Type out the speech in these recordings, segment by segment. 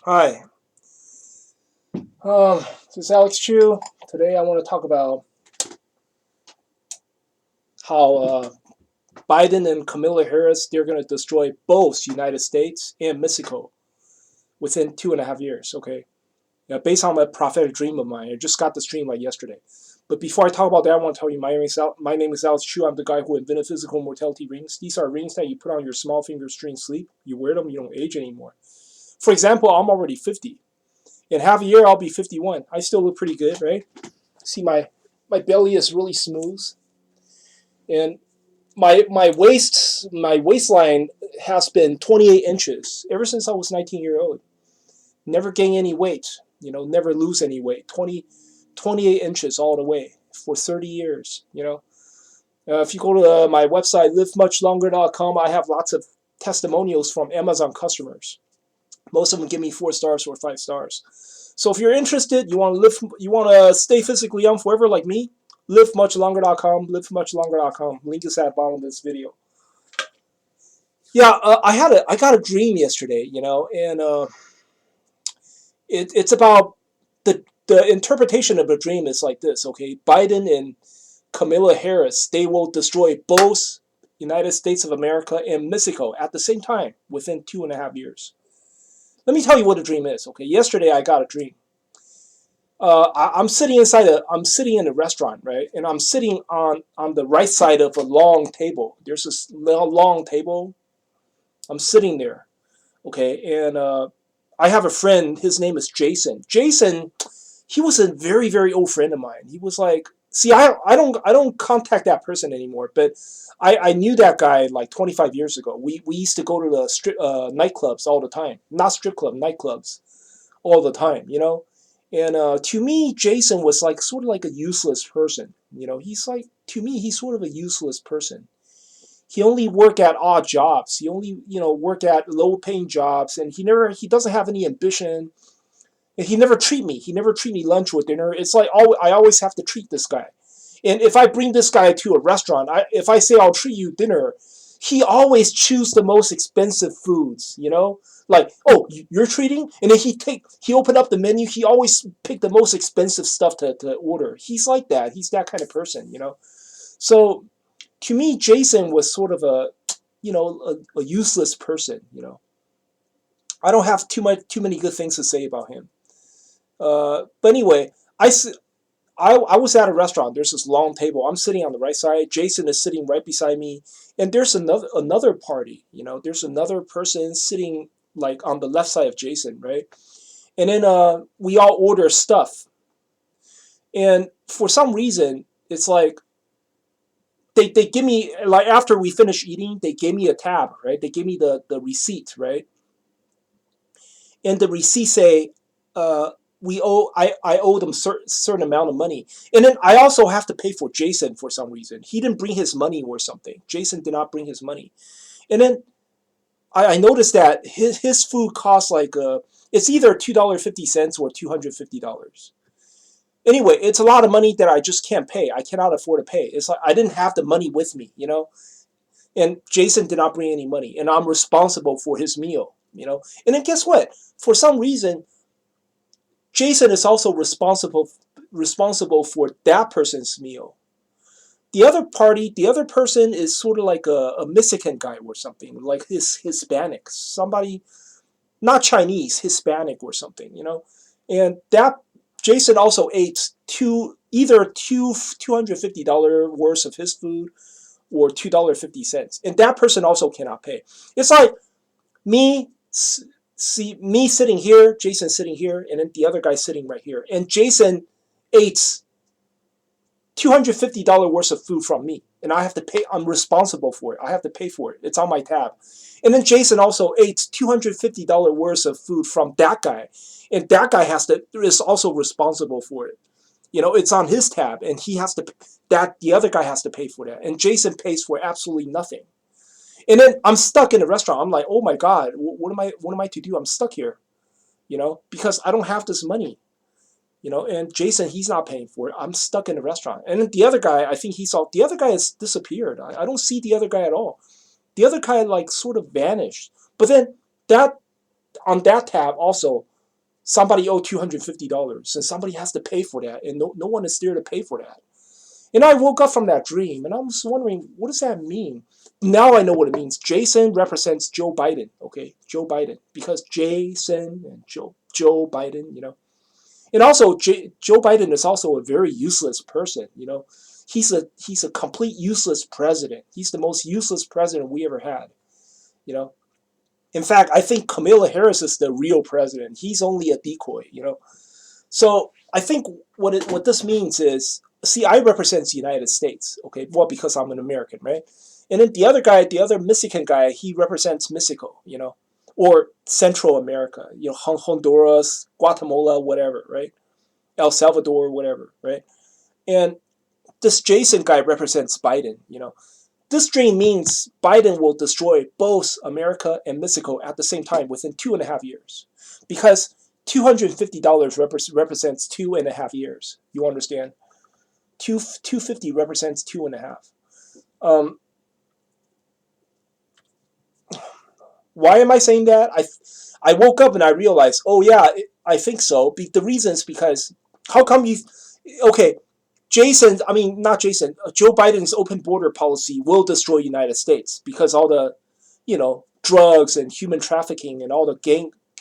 Hi, this is Alex Chu. Today I want to talk about how Biden and Kamala Harris they're going to destroy both United States and Mexico within 2.5 years. Okay, yeah, based on a prophetic dream of mine. I just got this dream like yesterday. But before I talk about that, I want to tell you my name is Alex Chu. I'm the guy who invented physical mortality rings. These are rings that you put on your small fingers during sleep. You wear them, you don't age anymore. For example, I'm already 50. In half a year, I'll be 51. I still look pretty good, right? See, my belly is really smooth, and my waistline has been 28 inches ever since I was 19 years old. Never gain any weight, never lose any weight. 28 inches all the way for 30 years. If you go to my website livemuchlonger.com, I have lots of testimonials from Amazon customers. Most of them give me 4 stars or 5 stars. So if you're interested, you want to stay physically young forever like me, livemuchlonger.com, livemuchlonger.com. Link is at the bottom of this video. Yeah, I got a dream yesterday, and it's about the interpretation of the dream is like this. Okay, Biden and Kamala Harris, they will destroy both United States of America and Mexico at the same time within 2.5 years. Let me tell you what a dream is. Okay, yesterday I got a dream. I'm sitting I'm sitting in a restaurant, right? And I'm sitting on the right side of a long table. There's this long table. I'm sitting there, okay, and I have a friend. His name is Jason. Jason, he was a very old friend of mine. He was like, see, I don't contact that person anymore, but I knew that guy like 25 years ago. We used to go to the nightclubs all the time, not strip club, nightclubs all the time, And to me, Jason was like sort of like a useless person. He's like, to me, he's sort of a useless person. He only work at odd jobs. He only work at low paying jobs, and he doesn't have any ambition. And he never treat me. He never treat me lunch or dinner. It's like I always have to treat this guy. And if I bring this guy to a restaurant, if I say I'll treat you dinner, he always choose the most expensive foods. Like, oh, you're treating, and then he open up the menu. He always pick the most expensive stuff to order. He's like that. He's that kind of person. So to me, Jason was sort of a useless person. I don't have too many good things to say about him. But anyway, I was at a restaurant. There's this long table. I'm sitting on the right side. Jason is sitting right beside me, and there's another party. There's another person sitting like on the left side of Jason, right? And then we all order stuff, and for some reason, it's like they give me, like, after we finish eating, they gave me a tab, right? They gave me the receipt, right? And the receipt say, uh, I owe them certain amount of money, and then I also have to pay for Jason for some reason. He didn't bring his money or something. Jason did not bring his money, and then I noticed that his food costs like it's either $2.50 or $250. Anyway, it's a lot of money that I just can't pay. I cannot afford to pay. It's like I didn't have the money with me. And Jason did not bring any money, and I'm responsible for his meal. And then guess what? For some reason, Jason is also responsible for that person's meal. The other person is sort of like a Mexican guy or something, like his Hispanic, somebody not Chinese, Hispanic or something. And that Jason also ate either $250 worth of his food or $2.50, and that person also cannot pay. It's like me see me sitting here, Jason sitting here, and then the other guy sitting right here. And Jason ate $250 worth of food from me, and I have to pay. I'm responsible for it. I have to pay for it. It's on my tab. And then Jason also ate $250 worth of food from that guy, and that guy is also responsible for it. It's on his tab, and he has to that the other guy has to pay for that, and Jason pays for absolutely nothing. And then I'm stuck in a restaurant. I'm like, oh my god, what am I to do? I'm stuck here, because I don't have this money. And Jason, he's not paying for it. I'm stuck in a restaurant. And then the other guy, I think the other guy has disappeared. I don't see the other guy at all. The other guy like sort of vanished. But then that on that tab also, somebody owed $250 and somebody has to pay for that, and no one is there to pay for that. And I woke up from that dream and I was wondering, what does that mean? Now I know what it means. Jason represents Joe Biden, okay? Joe Biden. Because Jason and Joe Biden, And also, Joe Biden is also a very useless person. He's a complete useless president. He's the most useless president we ever had, you know. In fact, I think Kamala Harris is the real president. He's only a decoy. So I think what this means is, see, I represent the United States, okay? Well, because I'm an American, right? And then the other guy, the other Mexican guy, he represents Mexico, or Central America, Honduras, Guatemala, whatever, right? El Salvador, whatever, right? And this Jason guy represents Biden. This dream means Biden will destroy both America and Mexico at the same time within 2.5 years. Because $250 represents 2.5 years. You understand? 250 represents 2.5. Why am I saying that? I woke up and I realized, oh yeah, I think so. The reason is because how come you? Okay, not Jason. Joe Biden's open border policy will destroy the United States because all the, drugs and human trafficking and all the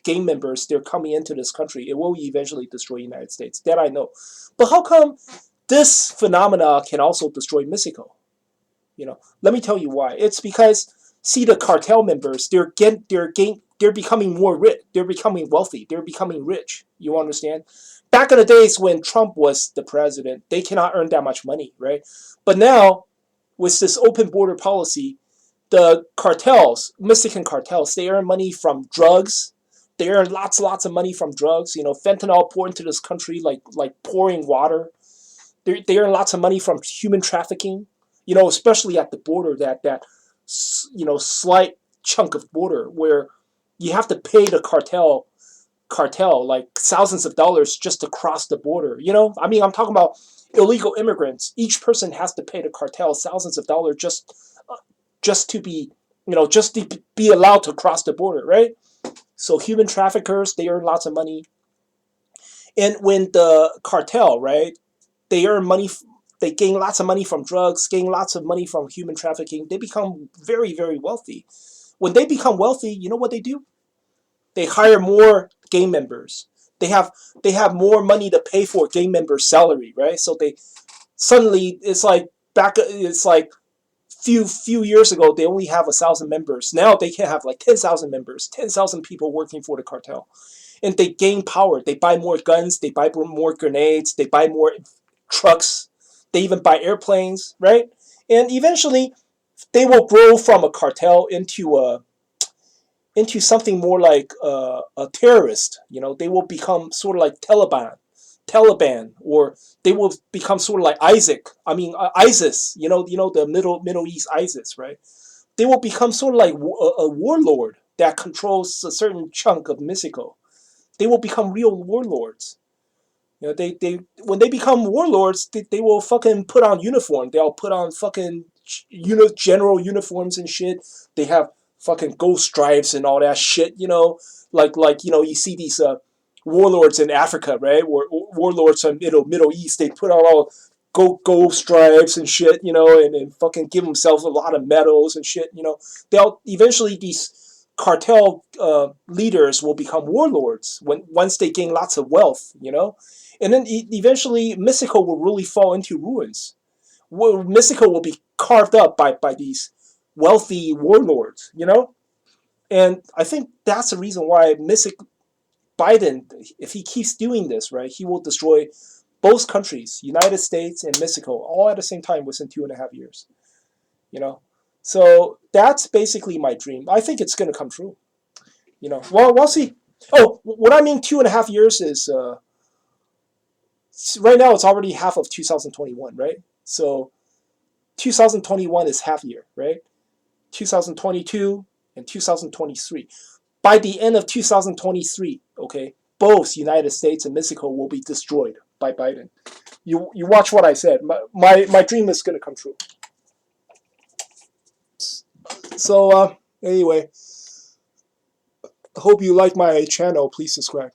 gang members they're coming into this country. It will eventually destroy the United States. That I know. But how come this phenomena can also destroy Mexico? Let me tell you why. It's because, see, the cartel members they're becoming more rich. They're becoming wealthy. They're becoming rich. You understand? Back in the days when Trump was the president, they cannot earn that much money, right? But now, with this open border policy, the cartels, Mexican cartels, they earn money from drugs. They earn lots of money from drugs. Fentanyl poured into this country like pouring water. They earn lots of money from human trafficking. Especially at the border, that slight chunk of border where you have to pay the cartel like thousands of dollars just to cross the border. I'm talking about illegal immigrants. Each person has to pay the cartel thousands of dollars just to be just to be allowed to cross the border, right? So human traffickers, they earn lots of money. And when the cartel, right, they earn money, they gain lots of money from drugs, gain lots of money from human trafficking, they become very, very wealthy. When they become wealthy, you know what they do? They hire more gang members. They have more money to pay for gang members' salary, right? So they suddenly it's like few years ago they only have 1,000 members. Now they can have like 10,000 members, 10,000 people working for the cartel, and they gain power. They buy more guns, they buy more grenades, they buy more trucks, they even buy airplanes, right? And eventually they will grow from a cartel into something more like a terrorist. They will become sort of like Taliban, or they will become sort of like ISIS. The Middle East ISIS, right? They will become sort of like a warlord that controls a certain chunk of Mexico. They will become real warlords. They when they become warlords, they will fucking put on uniform. They'll put on fucking general uniforms and shit. They have fucking ghost stripes and all that shit. You see these warlords in Africa, right? Warlords in Middle East. They put on all ghost stripes and shit. And fucking give themselves a lot of medals and shit. They'll eventually these cartel leaders will become warlords once they gain lots of wealth. And then eventually Mexico will really fall into ruins. Mexico will be carved up by these wealthy warlords. And I think that's the reason why Biden, if he keeps doing this, right, he will destroy both countries, United States and Mexico, all at the same time within 2.5 years. So that's basically my dream. I think it's going to come true. Well, we'll see. Oh, what I mean 2.5 years is right now it's already half of 2021, right? So 2021 is half year, right? 2022 and 2023. By the end of 2023, okay, both United States and Mexico will be destroyed by Biden. You watch what I said. My dream is going to come true. So anyway, hope you like my channel. Please subscribe.